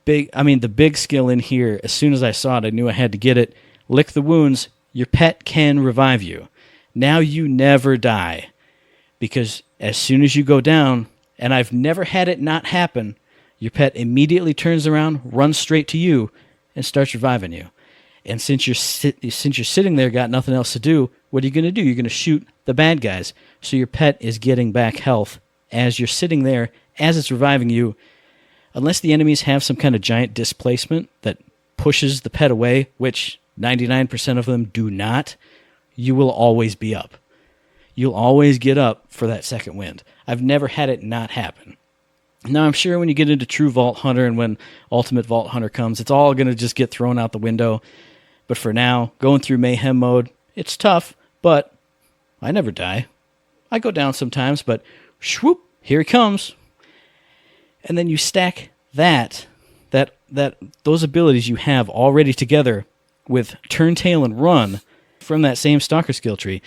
Speaker 3: The big skill in here, as soon as I saw it, I knew I had to get it. Lick the wounds. Your pet can revive you. Now you never die. Because as soon as you go down, and I've never had it not happen, your pet immediately turns around, runs straight to you, and starts reviving you. And since you're sitting there, got nothing else to do, what are you going to do? You're going to shoot the bad guys. So your pet is getting back health as you're sitting there, as it's reviving you. Unless the enemies have some kind of giant displacement that pushes the pet away, which 99% of them do not, you will always be up. You'll always get up for that second wind. I've never had it not happen. Now, I'm sure when you get into True Vault Hunter and when Ultimate Vault Hunter comes, it's all going to just get thrown out the window. But for now, going through Mayhem mode, it's tough, but I never die. I go down sometimes, but swoop, here he comes. And then you stack those abilities you have already together with Turn Tail and Run from that same Stalker skill tree.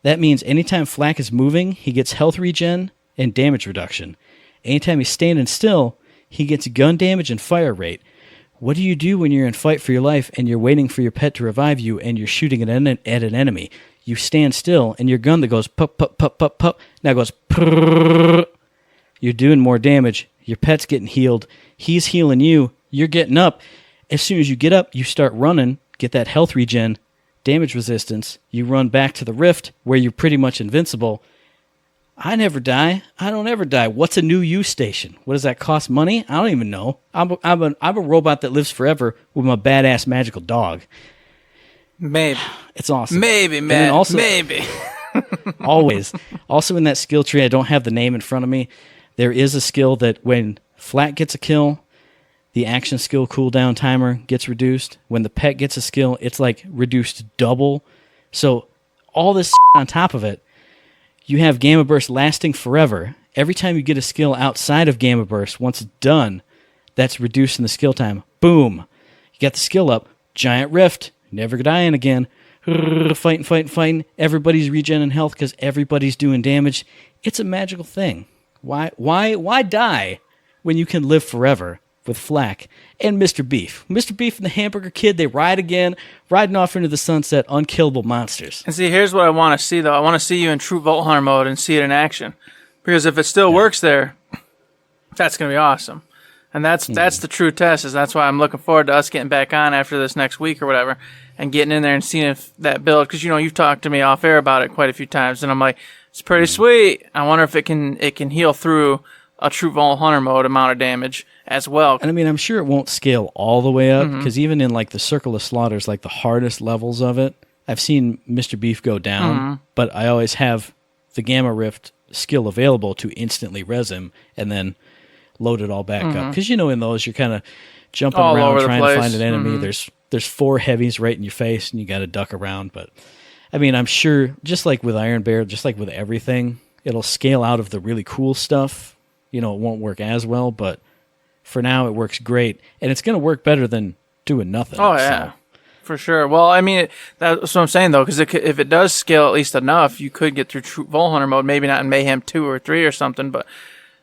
Speaker 3: That means anytime Flak is moving, he gets health regen and damage reduction. Anytime he's standing still, he gets gun damage and fire rate. What do you do when you're in fight for your life and you're waiting for your pet to revive you and you're shooting at an enemy? You stand still, and your gun that goes pup, pup, pup, pup, pup, now goes prrrr. You're doing more damage. Your pet's getting healed. He's healing you. You're getting up. As soon as you get up, you start running, get that health regen, damage resistance. You run back to the rift where you're pretty much invincible. I never die. I don't ever die. What's a new use station? What does that cost money? I don't even know. I'm a robot that lives forever with my badass magical dog.
Speaker 2: Maybe.
Speaker 3: It's awesome.
Speaker 2: Maybe, man. Maybe.
Speaker 3: Always. Also in that skill tree, I don't have the name in front of me. There is a skill that when Flat gets a kill, the action skill cooldown timer gets reduced. When the pet gets a skill, it's like reduced double. So all this on top of it, you have Gamma Burst lasting forever. Every time you get a skill outside of Gamma Burst, once it's done, that's reducing the skill time. Boom. You got the skill up. Giant Rift. Never dying again. Fighting. Everybody's regenerating health because everybody's doing damage. It's a magical thing. Why die when you can live forever with Flak and Mr. Beef? Mr. Beef and the Hamburger Kid, they ride again, riding off into the sunset, unkillable monsters.
Speaker 2: And see, here's what I want to see, though. I want to see you in True Vault Hunter mode and see it in action. Because if it still works there, that's going to be awesome. And that's the true test. That's why I'm looking forward to us getting back on after this next week or whatever and getting in there and seeing if that build, because, you've talked to me off air about it quite a few times, and I'm like, it's pretty sweet. I wonder if it can heal through a True Vault Hunter mode amount of damage as well.
Speaker 3: And I'm sure it won't scale all the way up, because even in like the Circle of Slaughters, like the hardest levels of it, I've seen Mr. Beef go down, but I always have the Gamma Rift skill available to instantly res him and then load it all back up. Because in those, you're kind of jumping
Speaker 2: all
Speaker 3: around trying to
Speaker 2: place.
Speaker 3: find an enemy. There's 4 heavies right in your face, and you got to duck around. But I'm sure, just like with Iron Bear, just like with everything, it'll scale out of the really cool stuff. It won't work as well, but for now, it works great, and it's going to work better than doing nothing.
Speaker 2: Oh yeah, for sure. Well, that's what I'm saying though, because if it does scale at least enough, you could get through True Vault Hunter mode. Maybe not in Mayhem 2 or 3 or something, but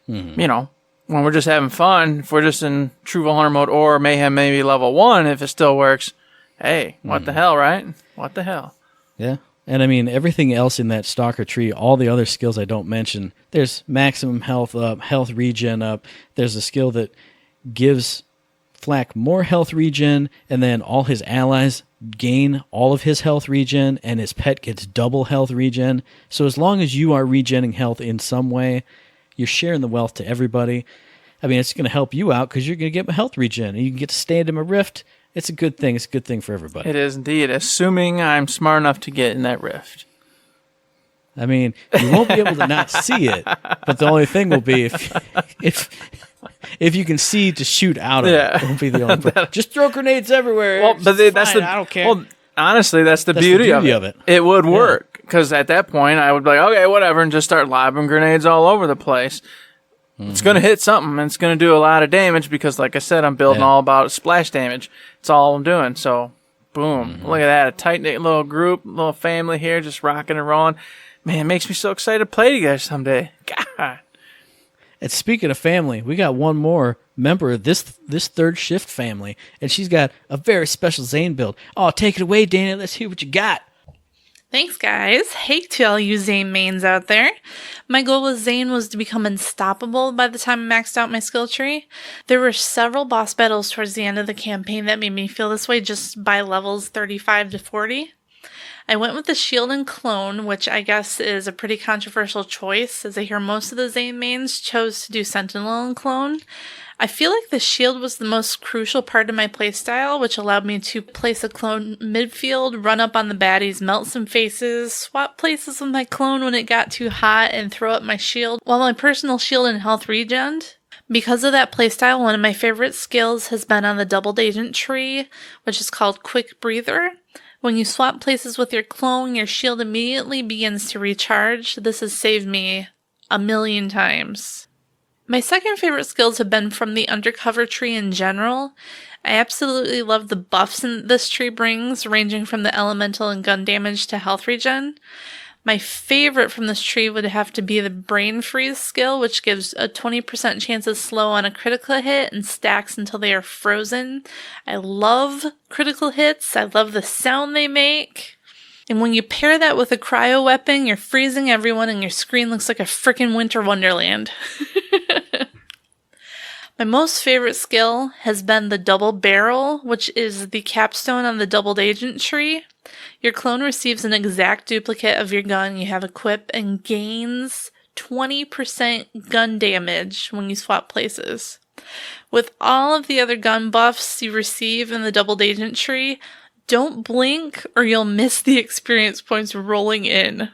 Speaker 2: when we're just having fun, if we're just in True Vault Hunter mode or Mayhem maybe level 1, if it still works, hey, what the hell, right? What the hell?
Speaker 3: Yeah. And everything else in that Stalker tree, all the other skills I don't mention, there's maximum health up, health regen up. There's a skill that gives Flack more health regen, and then all his allies gain all of his health regen, and his pet gets double health regen. So as long as you are regenning health in some way, you're sharing the wealth to everybody. I mean, it's going to help you out because you're going to get my health regen, and you can get to stand in my rift. It's a good thing. It's a good thing for everybody.
Speaker 2: It is indeed, assuming I'm smart enough to get in that rift.
Speaker 3: I mean, you won't be able to not see it, but the only thing will be if you can see to shoot out of it. It won't be the only just throw grenades everywhere.
Speaker 2: Well, but that's I don't care. Well, honestly, that's the beauty of it. It would work because at that point I would be like, okay, whatever, and just start lobbing grenades all over the place. It's going to hit something, and it's going to do a lot of damage because, like I said, I'm building all about splash damage. It's all I'm doing. So, boom. Look at that. A tight-knit little group, little family here just rocking and rolling. Man, it makes me so excited to play together someday. God.
Speaker 3: And speaking of family, we got one more member of this third shift family, and she's got a very special Zane build. Oh, take it away, Dana. Let's hear what you got.
Speaker 4: Thanks, guys. Hey to all you Zane mains out there. My goal with Zane was to become unstoppable by the time I maxed out my skill tree. There were several boss battles towards the end of the campaign that made me feel this way just by levels 35 to 40. I went with the shield and clone, which I guess is a pretty controversial choice, as I hear most of the Zane mains chose to do sentinel and clone. I feel like the shield was the most crucial part of my playstyle, which allowed me to place a clone midfield, run up on the baddies, melt some faces, swap places with my clone when it got too hot, and throw up my shield, while my personal shield and health regened. Because of that playstyle, one of my favorite skills has been on the doubled agent tree, which is called Quick Breather. When you swap places with your clone, your shield immediately begins to recharge. This has saved me 1,000,000 times. My second favorite skills have been from the undercover tree in general. I absolutely love the buffs this tree brings, ranging from the elemental and gun damage to health regen. My favorite from this tree would have to be the Brain Freeze skill, which gives a 20% chance of slow on a critical hit and stacks until they are frozen. I love critical hits. I love the sound they make. And when you pair that with a cryo weapon, you're freezing everyone and your screen looks like a frickin' winter wonderland. My most favorite skill has been the double barrel, which is the capstone on the doubled agent tree. Your clone receives an exact duplicate of your gun you have equipped and gains 20% gun damage when you swap places. With all of the other gun buffs you receive in the doubled agent tree, don't blink or you'll miss the experience points rolling in.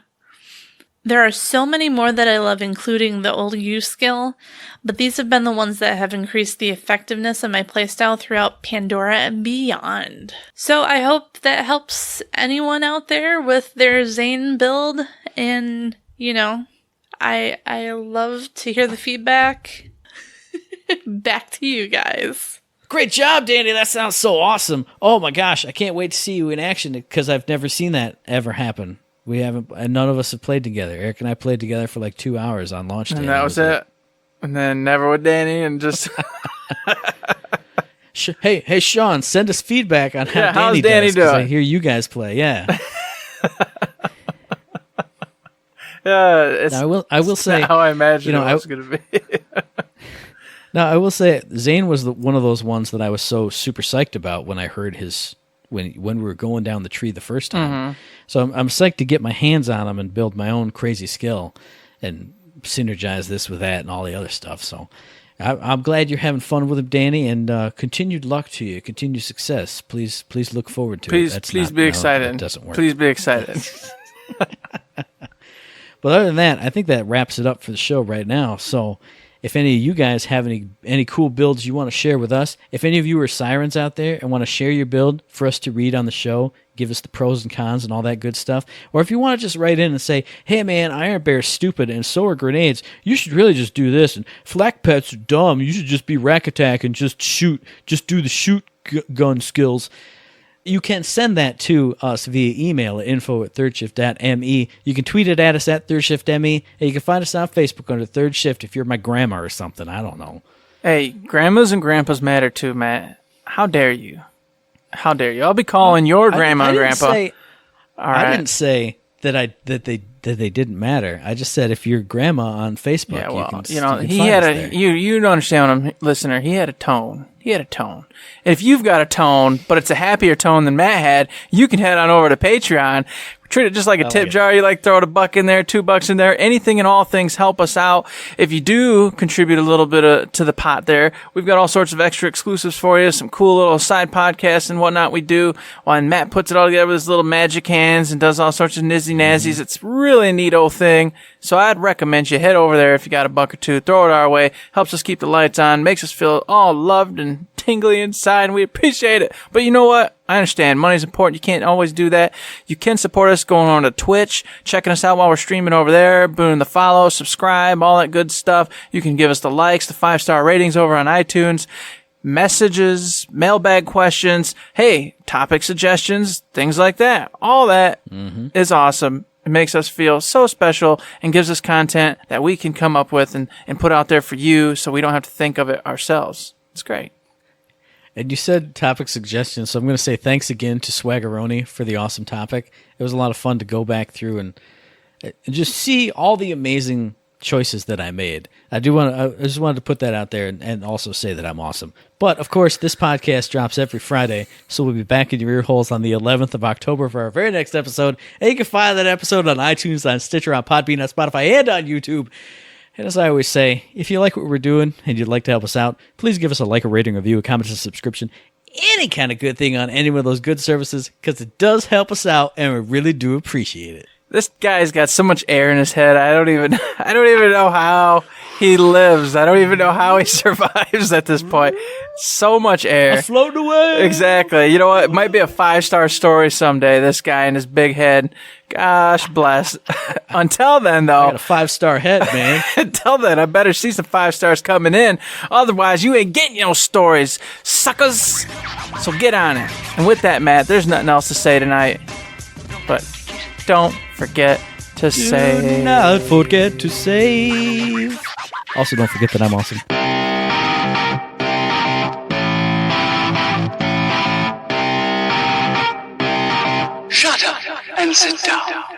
Speaker 4: There are so many more that I love, including the old U skill, but these have been the ones that have increased the effectiveness of my playstyle throughout Pandora and beyond. So I hope that helps anyone out there with their Zane build, and, you know, I love to hear the feedback. Back to you guys.
Speaker 3: Great job, Danny. That sounds so awesome. Oh my gosh, I can't wait to see you in action because I've never seen that ever happen. We haven't, and none of us have played together. Eric and I played together for like 2 hours on launch day.
Speaker 2: And that was it. And then never with Danny, and just.
Speaker 3: Hey, Sean, send us feedback on how
Speaker 2: how's
Speaker 3: Danny
Speaker 2: does. Doing?
Speaker 3: I hear you guys play. Yeah. I will say
Speaker 2: how I imagine it was going to be.
Speaker 3: Now, I will say Zane was one of those ones that I was so super psyched about when I heard his. When we were going down the tree the first time. Mm-hmm. So I'm psyched to get my hands on him and build my own crazy skill and synergize this with that and all the other stuff. So I'm glad you're having fun with him, Danny, and continued luck to you, continued success. Please look forward to it.
Speaker 2: Please be excited.
Speaker 3: It doesn't work.
Speaker 2: Please be excited.
Speaker 3: But other than that, I think that wraps it up for the show right now. So if any of you guys have any cool builds you want to share with us, if any of you are sirens out there and want to share your build for us to read on the show, give us the pros and cons and all that good stuff, or if you want to just write in and say, hey man, Iron Bear's stupid and so are grenades, you should really just do this, and flak pets are dumb, you should just be rack attack and just do the shoot gun skills. You can send that to us via email at info@thirdshift.me. You can tweet it at us at ThirdShiftME, and you can find us on Facebook under Third Shift if you're my grandma or something. I don't know.
Speaker 2: Hey, grandmas and grandpas matter too, Matt. How dare you? How dare you? I'll be calling your grandma and grandpa.
Speaker 3: I didn't say that they didn't matter. I just said if you're grandma on Facebook,
Speaker 2: Yeah, well,
Speaker 3: you can
Speaker 2: he
Speaker 3: find
Speaker 2: had
Speaker 3: us
Speaker 2: a
Speaker 3: there.
Speaker 2: you don't understand what listener. He had a tone. And if you've got a tone, but it's a happier tone than Matt had, you can head on over to Patreon. Treat it just like a tip jar. You like throw a $1 in there, $2 in there. Anything and all things help us out. If you do contribute a little bit to the pot there, we've got all sorts of extra exclusives for you. Some cool little side podcasts and whatnot we do. While Matt puts it all together with his little magic hands and does all sorts of nizzy nazzies. It's really a neat old thing. So I'd recommend you head over there if you got $1 or $2. Throw it our way. Helps us keep the lights on. Makes us feel all loved and tingly inside, and we appreciate it. But you know what? I understand. Money's important. You can't always do that. You can support us going on to Twitch, checking us out while we're streaming over there, boom, the follow, subscribe, all that good stuff. You can give us the likes, the 5-star ratings over on iTunes, messages, mailbag questions, hey, topic suggestions, things like that. All that is awesome. It makes us feel so special and gives us content that we can come up with and put out there for you so we don't have to think of it ourselves. It's great.
Speaker 3: And you said topic suggestions, so I'm going to say thanks again to Swaggeroni for the awesome topic. It was a lot of fun to go back through and just see all the amazing choices that I made. I just wanted to put that out there and also say that I'm awesome. But, of course, this podcast drops every Friday, so we'll be back in your ear holes on the 11th of October for our very next episode. And you can find that episode on iTunes, on Stitcher, on Podbean, on Spotify, and on YouTube. And as I always say, if you like what we're doing and you'd like to help us out, please give us a like, a rating, a review, a comment, a subscription, any kind of good thing on any one of those good services, because it does help us out, and we really do appreciate it.
Speaker 2: This guy's got so much air in his head. I don't even know how he lives. I don't even know how he survives at this point. So much air.
Speaker 3: I'm floating away.
Speaker 2: Exactly. You know what? It might be a 5-star story someday, this guy and his big head. Gosh bless. Until then, though.
Speaker 3: I got a 5-star head, man.
Speaker 2: Until then, I better see some 5 stars coming in. Otherwise, you ain't getting no stories, suckers. So get on it. And with that, Matt, there's nothing else to say tonight. But don't forget to save.
Speaker 3: Do not forget to save. Also, don't forget that I'm awesome.
Speaker 1: Shut up and sit down.